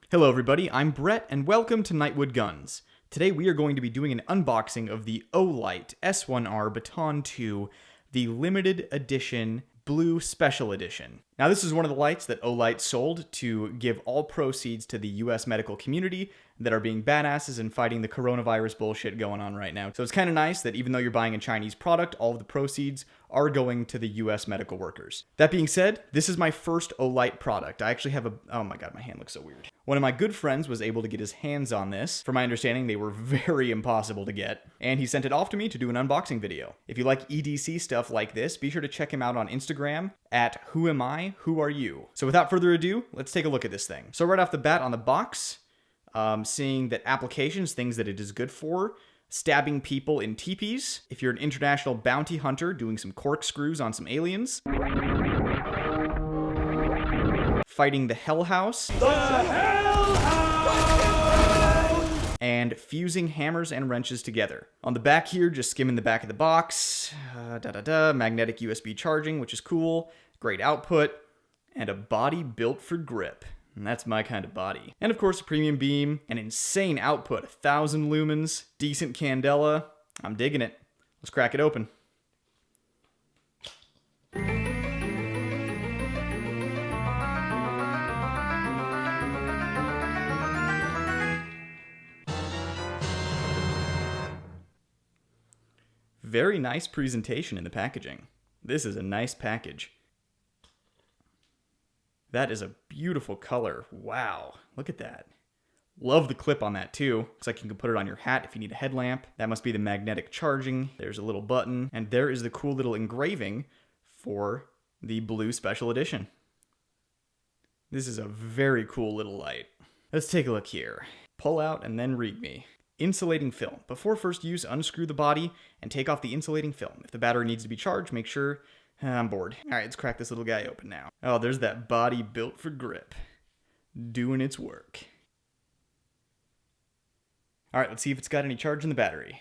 Hello everybody, I'm Brett and welcome to Nightwood Guns. Today we are going to be doing an unboxing of the OLIGHT S1R Baton 2, the limited edition blue special edition. Now this is one of the lights that OLIGHT sold to give all proceeds to the US medical community that are being badasses and fighting the coronavirus bullshit going on right now. So it's kind of nice that even though you're buying a Chinese product, all of the proceeds are going to the US medical workers. That being said, this is my first OLIGHT product. I actually have oh my god, my hand looks so weird. One of my good friends was able to get his hands on this. From my understanding, they were very impossible to get, and he sent it off to me to do an unboxing video. If you like EDC stuff like this, be sure to check him out on Instagram at whoami, who are you. So without further ado, let's take a look at this thing. So right off the bat on the box, seeing that applications, things that it is good for, stabbing people in teepees, if you're an international bounty hunter doing some corkscrews on some aliens, fighting the Hell House, and fusing hammers and wrenches together. On the back here, just skimming the back of the box, magnetic USB charging, which is cool, great output, and a body built for grip. And that's my kind of body. And of course, a premium beam, an insane output, 1,000 lumens, decent candela. I'm digging it. Let's crack it open. Very nice presentation in the packaging. This is a nice package. That is a beautiful color. Wow, look at that. Love the clip on that too. Looks like you can put it on your hat if you need a headlamp. That must be the magnetic charging. There's a little button. And there is the cool little engraving for the blue special edition. This is a very cool little light. Let's take a look here. Pull out and then read me. Insulating film. Before first use, unscrew the body and take off the insulating film. If the battery needs to be charged, make sure... I'm bored. Alright, let's crack this little guy open now. Oh, there's that body built for grip. Doing its work. Alright, let's see if it's got any charge in the battery.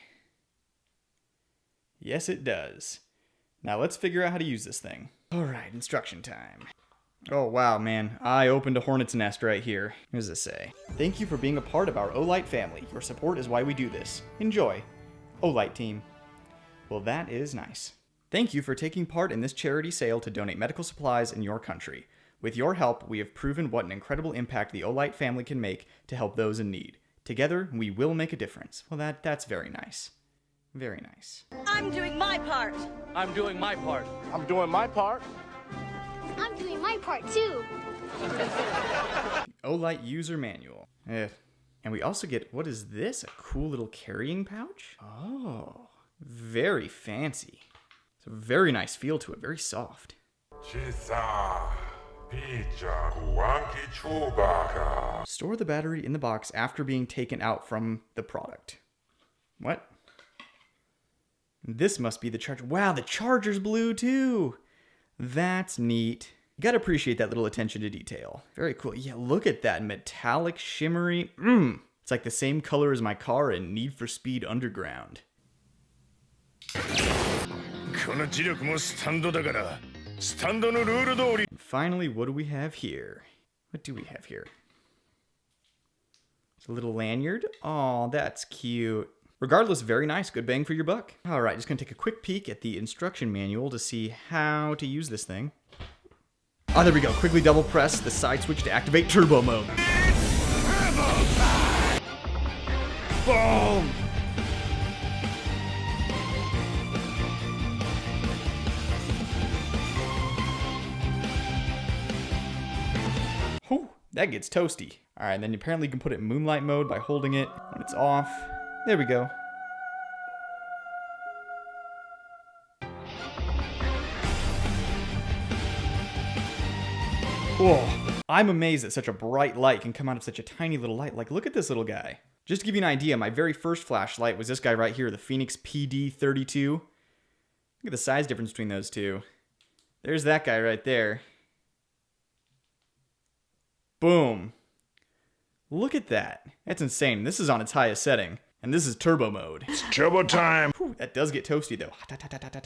Yes, it does. Now let's figure out how to use this thing. Alright, instruction time. Oh wow, man. I opened a hornet's nest right here. What does this say? Thank you for being a part of our OLIGHT family. Your support is why we do this. Enjoy. OLIGHT team. Well, that is nice. Thank you for taking part in this charity sale to donate medical supplies in your country. With your help, we have proven what an incredible impact the OLIGHT family can make to help those in need. Together, we will make a difference. Well, that's very nice. Very nice. I'm doing my part. I'm doing my part. I'm doing my part. I'm doing my part too. OLIGHT user manual. And we also get, what is this? A cool little carrying pouch? Oh, very fancy. It's a very nice feel to it, very soft. Store the battery in the box after being taken out from the product. What? This must be the charger. Wow, the charger's blue too. That's neat. You gotta appreciate that little attention to detail. Very cool. Yeah, look at that metallic shimmery. It's like the same color as my car in Need for Speed Underground. Finally, what do we have here? What do we have here? It's a little lanyard. Oh, that's cute. Regardless, very nice. Good bang for your buck. All right, just gonna take a quick peek at the instruction manual to see how to use this thing. Oh, there we go. Quickly double press the side switch to activate turbo mode. Boom! Whew, that gets toasty. All right, then apparently you can put it in moonlight mode by holding it when it's off. There we go. Whoa. I'm amazed that such a bright light can come out of such a tiny little light. Like, look at this little guy. Just to give you an idea, my very first flashlight was this guy right here, the Phoenix PD32. Look at the size difference between those two. There's that guy right there. Boom. Look at that. That's insane. This is on its highest setting. And this is turbo mode. It's turbo time. Whew, that does get toasty though.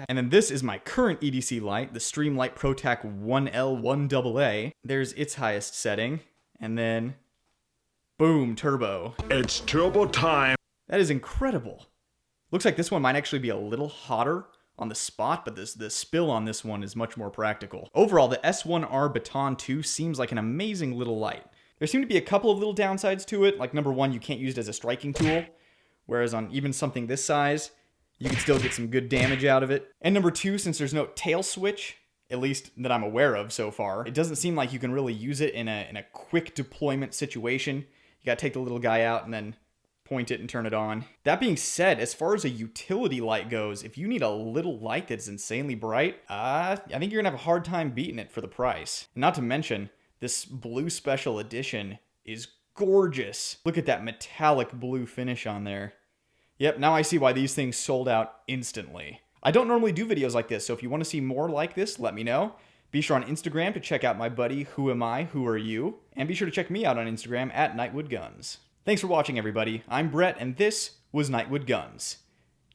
And then this is my current EDC light, the Streamlight ProTac 1L1AA. There's its highest setting. And then Boom, turbo. It's turbo time. That is incredible. Looks like this one might actually be a little hotter on the spot, but the spill on this one is much more practical. Overall, the S1R Baton 2 seems like an amazing little light. There seem to be a couple of little downsides to it, like number one, you can't use it as a striking tool, whereas on even something this size, you can still get some good damage out of it. And number two, since there's no tail switch, at least that I'm aware of so far, it doesn't seem like you can really use it in a quick deployment situation. You gotta take the little guy out and then point it and turn it on. That being said, as far as a utility light goes, if you need a little light that's insanely bright, I think you're gonna have a hard time beating it for the price. And not to mention, this blue special edition is gorgeous. Look at that metallic blue finish on there. Yep, now I see why these things sold out instantly. I don't normally do videos like this, so if you want to see more like this, let me know. Be sure on Instagram to check out my buddy, Who Am I, Who Are You? And be sure to check me out on Instagram at Nightwood Guns. Thanks for watching, everybody. I'm Brett, and this was Nightwood Guns.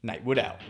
Nightwood out.